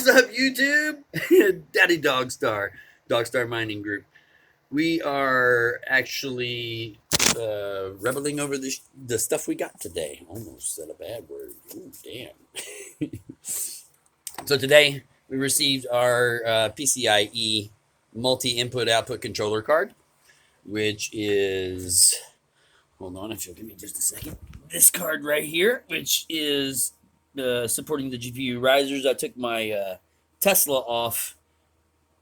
What's up, YouTube? Daddy Dogstar Mining Group. We are actually reveling over the stuff we got today. Almost said a bad word. Ooh, damn. So today we received our PCIe multi-input output controller card, which is, hold on, if you'll give me just a second, this card right here, which is supporting the GPU risers. I took my Tesla off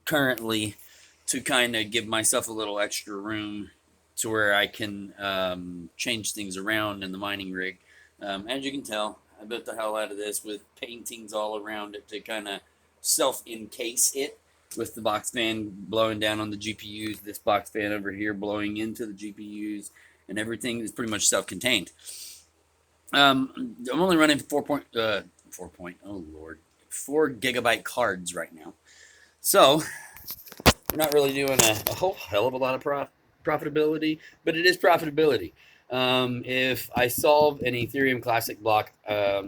currently to kind of give myself a little extra room to where I can change things around in the mining rig. As you can tell, I built the hell out of this with paintings all around it to kind of self-encase it, with the box fan blowing down on the GPUs, this box fan over here blowing into the GPUs, and everything is pretty much self-contained. I'm only running 4 gigabyte cards right now. So we're not really doing a whole hell of a lot of profitability, but it is profitability. If I solve an Ethereum Classic block, I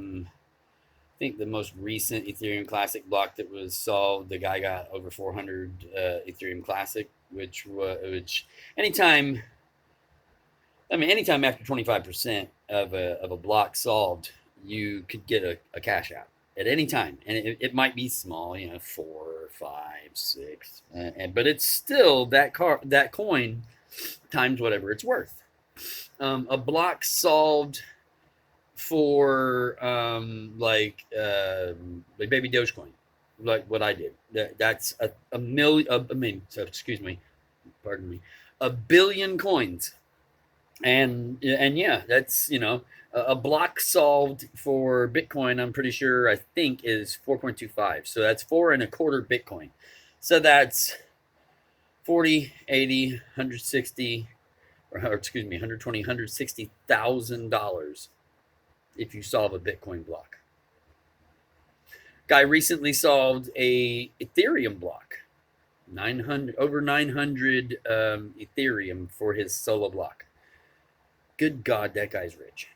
think the most recent Ethereum Classic block that was solved, the guy got over 400 Ethereum Classic, which anytime after 25% of a block solved, you could get a cash out at any time, and it might be small, 4, 5, 6, but it's still that coin times whatever it's worth. A block solved for like baby Dogecoin, like what I did. That's a million. Pardon me, a billion coins, and yeah, that's a block solved for Bitcoin. I'm pretty sure, I think, is 4.25. So that's 4.25 Bitcoin. So that's 40, 80, 160, or excuse me, 120, $160,000 if you solve a Bitcoin block. Guy recently solved a Ethereum block, 900 Ethereum for his solo block. Good God, that guy's rich.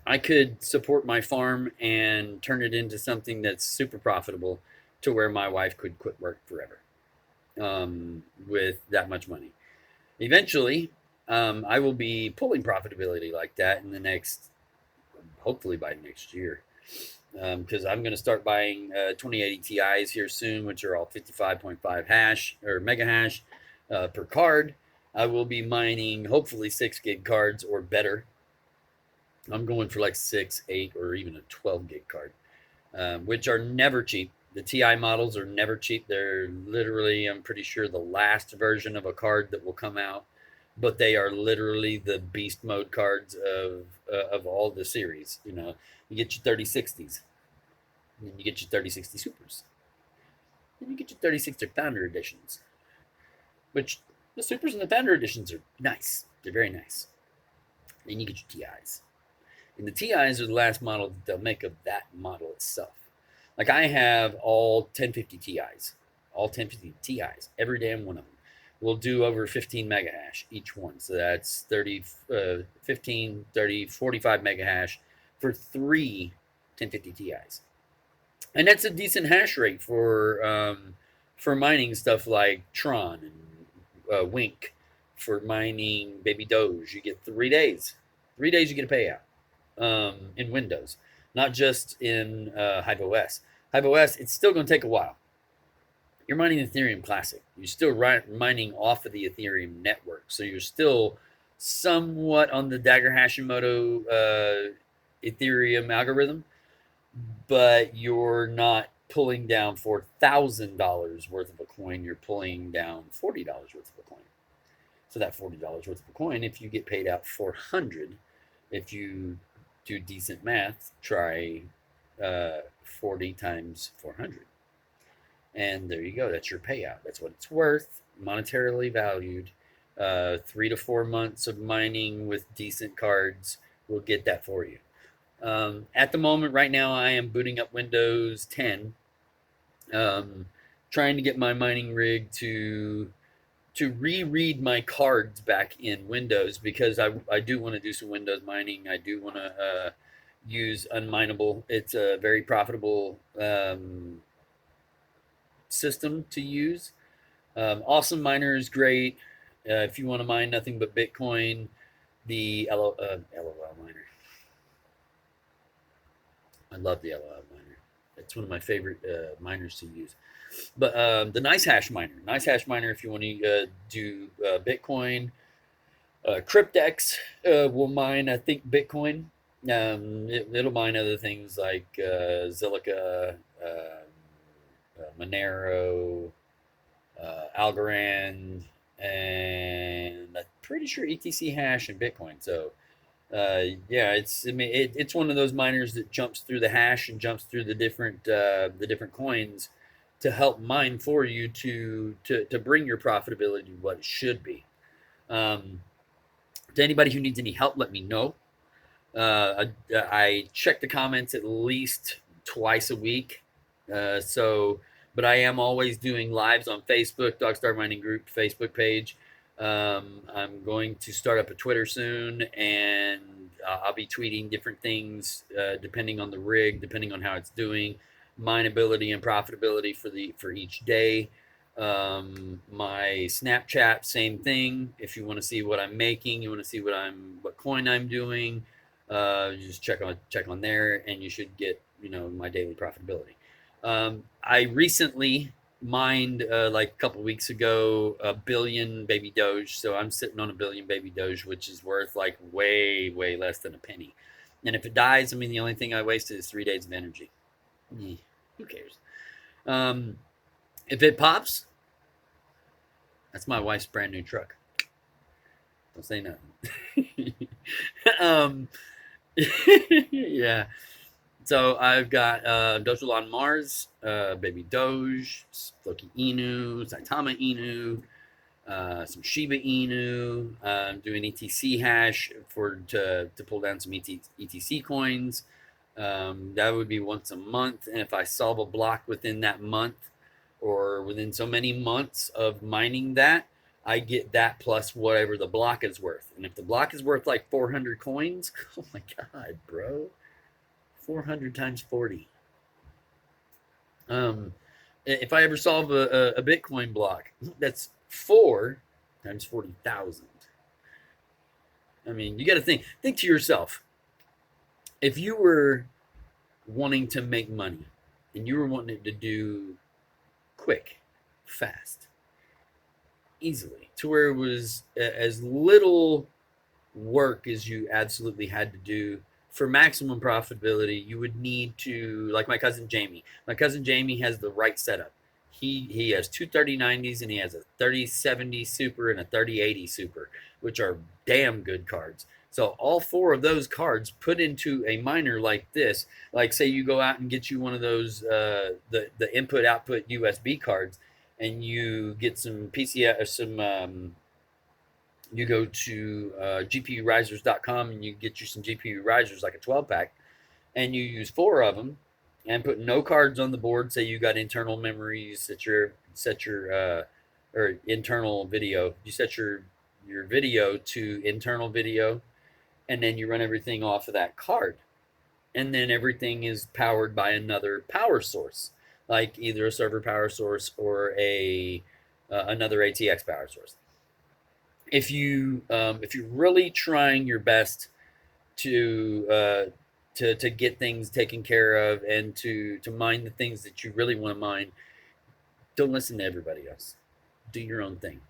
I could support my farm and turn it into something that's super profitable to where my wife could quit work forever with that much money. Eventually, I will be pulling profitability like that in the next, hopefully by next year, because I'm going to start buying 2080 Ti's here soon, which are all 55.5 hash or mega hash per card. I will be mining hopefully 6 gig cards or better. I'm going for like 6, 8, or even a 12 gig card, which are never cheap. The Ti models are never cheap. They're literally, I'm pretty sure, the last version of a card that will come out, but they are literally the beast mode cards of all the series. You get your 3060s, and then you get your 3060 Supers, then you get your 3060 Founder Editions, which the Supers and the Founder Editions are nice. They're very nice. Then you get your Ti's. And the Ti's are the last model that they'll make of that model itself. Like, I have all 1050 Ti's. All 1050 Ti's. Every damn one of them. We'll do over 15 mega hash each one. So that's 15, 30, 45 mega hash for 3 1050 Ti's. And that's a decent hash rate for mining stuff like Tron and Wink. For mining Baby Doge, you get 3 days. 3 days you get a payout in Windows, not just in Hive OS. Hive OS, it's still going to take a while. You're mining Ethereum Classic. You're still mining off of the Ethereum network, so you're still somewhat on the Dagger Hashimoto Ethereum algorithm, but you're not pulling down $4,000 worth of a coin. You're pulling down $40 worth of a coin. So that $40 worth of a coin, if you get paid out 400, if you do decent math, try 40 times 400. And there you go. That's your payout. That's what it's worth, monetarily valued. 3 to 4 months of mining with decent cards will get that for you. At the moment, right now, I am booting up Windows 10, trying to get my mining rig to reread my cards back in Windows, because I do want to do some Windows mining. I do want to use unminable. It's a very profitable system to use. Awesome Miner is great. If you want to mine nothing but Bitcoin, the LOL miner. I love the LOL miner. It's one of my favorite miners to use. But the Nice Hash miner, if you want to do Bitcoin, Cryptex will mine, I think, Bitcoin. It'll mine other things like Zilliqa, Monero, Algorand, and I'm pretty sure ETC hash and Bitcoin. So yeah, it's one of those miners that jumps through the hash and jumps through the different coins to help mine for you to bring your profitability to what it should be. To anybody who needs any help, let me know. I check the comments at least twice a week. But I am always doing lives on Facebook, Dogstar Mining Group Facebook page. I'm going to start up a Twitter soon, and I'll be tweeting different things depending on the rig, depending on how it's doing, mineability and profitability for each day. My Snapchat, same thing. If you want to see what I'm making, you want to see what coin I'm doing, just check on there, and you should get my daily profitability. I recently mined like a couple weeks ago 1 billion baby Doge, so I'm sitting on 1 billion baby Doge, which is worth like way less than a penny. And if it dies, I mean, the only thing I wasted is 3 days of energy. Who cares? If it pops, that's my wife's brand new truck. Don't say nothing. Yeah. So I've got Dogelon on Mars, Baby Doge, Floki Inu, Saitama Inu, some Shiba Inu. I'm doing ETC hash to pull down some ETC coins. That would be once a month, and if I solve a block within that month or within so many months of mining that, I get that plus whatever the block is worth. And if the block is worth like 400 coins, oh my god, bro, 400 times 40. If I ever solve a Bitcoin block, that's 4 times 40,000. I mean, you got to think to yourself, if you were wanting to make money and you were wanting it to do quick, fast, easily, to where it was as little work as you absolutely had to do for maximum profitability, you would need to, like my cousin Jamie. My cousin Jamie has the right setup. He has two 3090s and he has a 3070 Super and a 3080 Super, which are damn good cards. So all 4 of those cards put into a miner like this, like say you go out and get you one of those the input output USB cards, and you get some PCI or some you go to GPUrisers.com and you get you some GPU risers, like a 12 pack, and you use 4 of them and put no cards on the board. Say you got internal memories, set your or internal video. You set your video to internal video, and then you run everything off of that card, and then everything is powered by another power source, like either a server power source or a another ATX power source. If you're really trying your best to get things taken care of and to mine the things that you really want to mine, don't listen to everybody else. Do your own thing.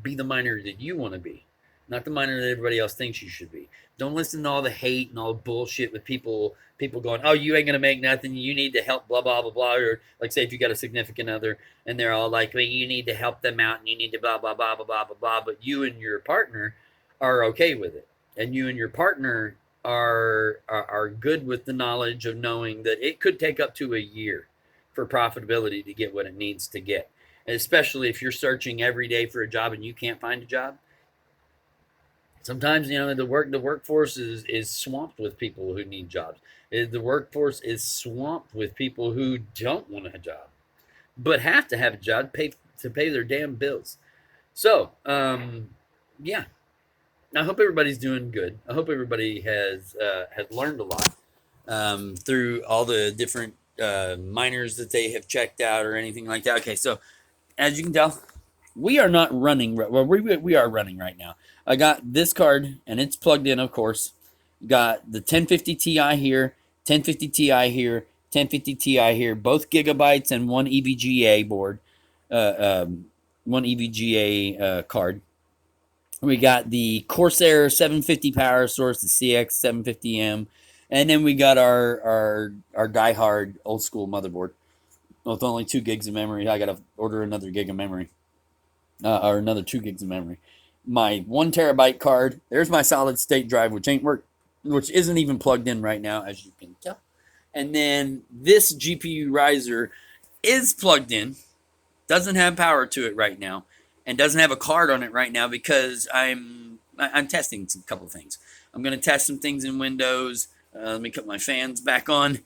Be the miner that you want to be, not the miner that everybody else thinks you should be. Don't listen to all the hate and all the bullshit with people going, oh, you ain't gonna make nothing, you need to help, blah blah blah blah. Or like, say if you got a significant other and they're all like, well, you need to help them out and you need to blah blah blah blah blah blah blah, but you and your partner are okay with it, and you and your partner are good with the knowledge of knowing that it could take up to a year for profitability to get what it needs to get, and especially if you're searching every day for a job and you can't find a job. Sometimes the workforce is swamped with people who need jobs. The workforce is swamped with people who don't want a job, but have to have a job to pay their damn bills. So yeah, I hope everybody's doing good. I hope everybody has learned a lot. through all the different miners that they have checked out or anything like that. Okay, so as you can tell, we are not running. Well, we are running right now. I got this card, and it's plugged in, of course. Got the 1050 Ti here, 1050 Ti here, 1050 Ti here, both gigabytes and one EVGA board, one EVGA card. We got the Corsair 750 power source, the CX 750M, and then we got our diehard old school motherboard with only 2 gigs of memory. I gotta order another gig of memory, or another 2 gigs of memory. My 1 terabyte card. There's my solid state drive, which isn't even plugged in right now, as you can tell. And then this GPU riser is plugged in, doesn't have power to it right now, and doesn't have a card on it right now because I'm testing a couple things. I'm going to test some things in Windows. Let me put my fans back on.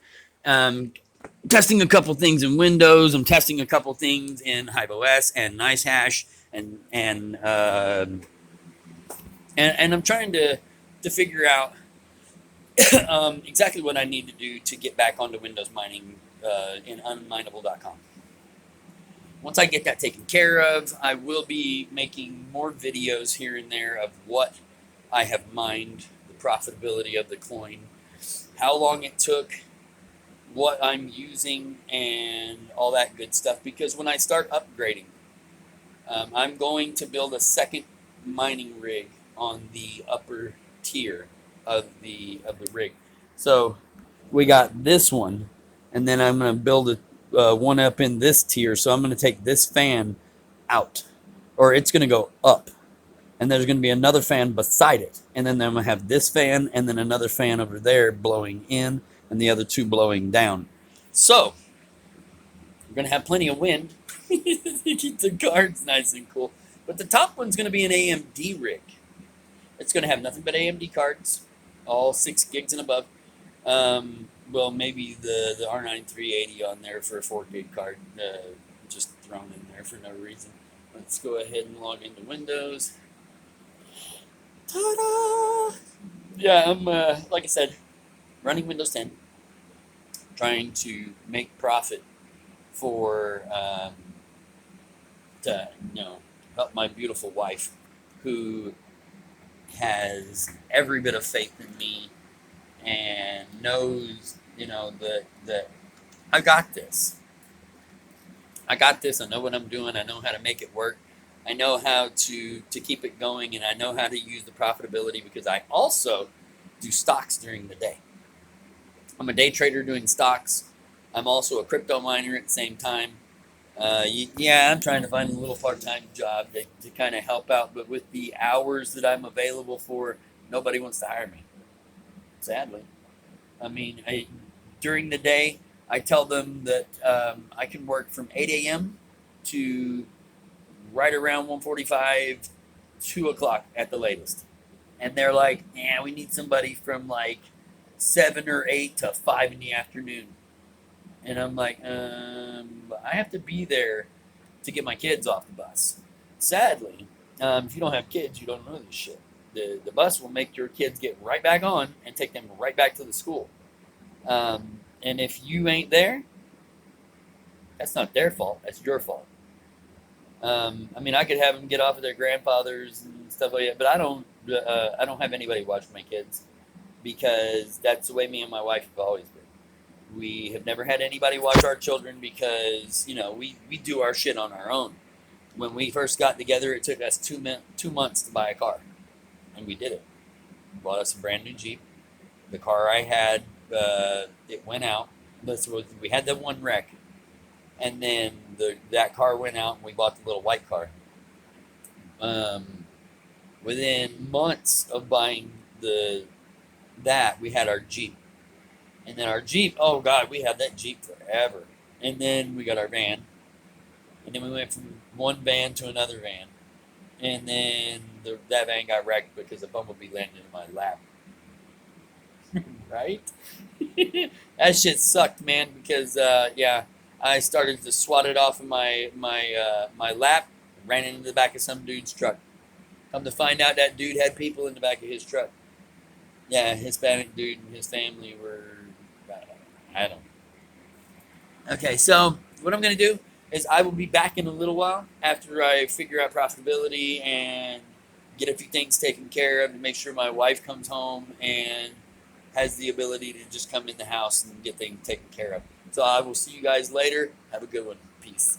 Testing a couple things in Windows. I'm testing a couple things in HiveOS and NiceHash, and I'm trying to figure out exactly what I need to do to get back onto Windows mining in unminable.com. Once I get that taken care of, I will be making more videos here and there of what I have mined, the profitability of the coin, how long it took, what I'm using, and all that good stuff. Because when I start upgrading, I'm going to build a second mining rig on the upper tier of the rig. So we got this one, and then I'm going to build one up in this tier. So I'm going to take this fan out, or it's going to go up, and there's going to be another fan beside it, and then I'm going to have this fan and then another fan over there blowing in and the other 2 blowing down. So we're going to have plenty of wind to keep the cards nice and cool. But the top one's going to be an AMD rig. It's going to have nothing but AMD cards, all 6 gigs and above. Well, maybe the R9 380 on there for a 4 gig card, just thrown in there for no reason. Let's go ahead and log into Windows. Ta-da! Yeah, I'm, like I said, running Windows 10, trying to make profit for, to, help my beautiful wife, who has every bit of faith in me and knows, that I got this. I got this. I know what I'm doing. I know how to make it work. I know how to keep it going, and I know how to use the profitability because I also do stocks during the day. I'm a day trader doing stocks. I'm also a crypto miner at the same time. Yeah, I'm trying to find a little part-time job to kind of help out, but with the hours that I'm available for, nobody wants to hire me, sadly. I mean, during the day, I tell them that I can work from 8 a.m. to right around 1:45, 2 o'clock at the latest. And they're like, yeah, we need somebody from like 7 or 8 to 5 in the afternoon. And I'm like, I have to be there to get my kids off the bus. Sadly, if you don't have kids, you don't know this shit. The bus will make your kids get right back on and take them right back to the school. And if you ain't there, that's not their fault. That's your fault. I mean, I could have them get off of their grandfathers and stuff like that, but I don't have anybody watch my kids because that's the way me and my wife have always been. We have never had anybody watch our children because, we do our shit on our own. When we first got together, it took us 2 months to buy a car, and we did it. We bought us a brand new Jeep. The car I had, it went out. We had that one wreck, and then that car went out, and we bought the little white car. Within months of buying that, we had our Jeep. And then our Jeep, oh God, we had that Jeep forever. And then we got our van. And then we went from one van to another van. And then that van got wrecked because a bumblebee landed in my lap. Right? That shit sucked, man, because, I started to swat it off of my lap, ran into the back of some dude's truck. Come to find out, that dude had people in the back of his truck. Yeah, Hispanic dude and his family were I don't. Okay, so what I'm going to do is I will be back in a little while after I figure out profitability and get a few things taken care of to make sure my wife comes home and has the ability to just come in the house and get things taken care of. So I will see you guys later. Have a good one. Peace.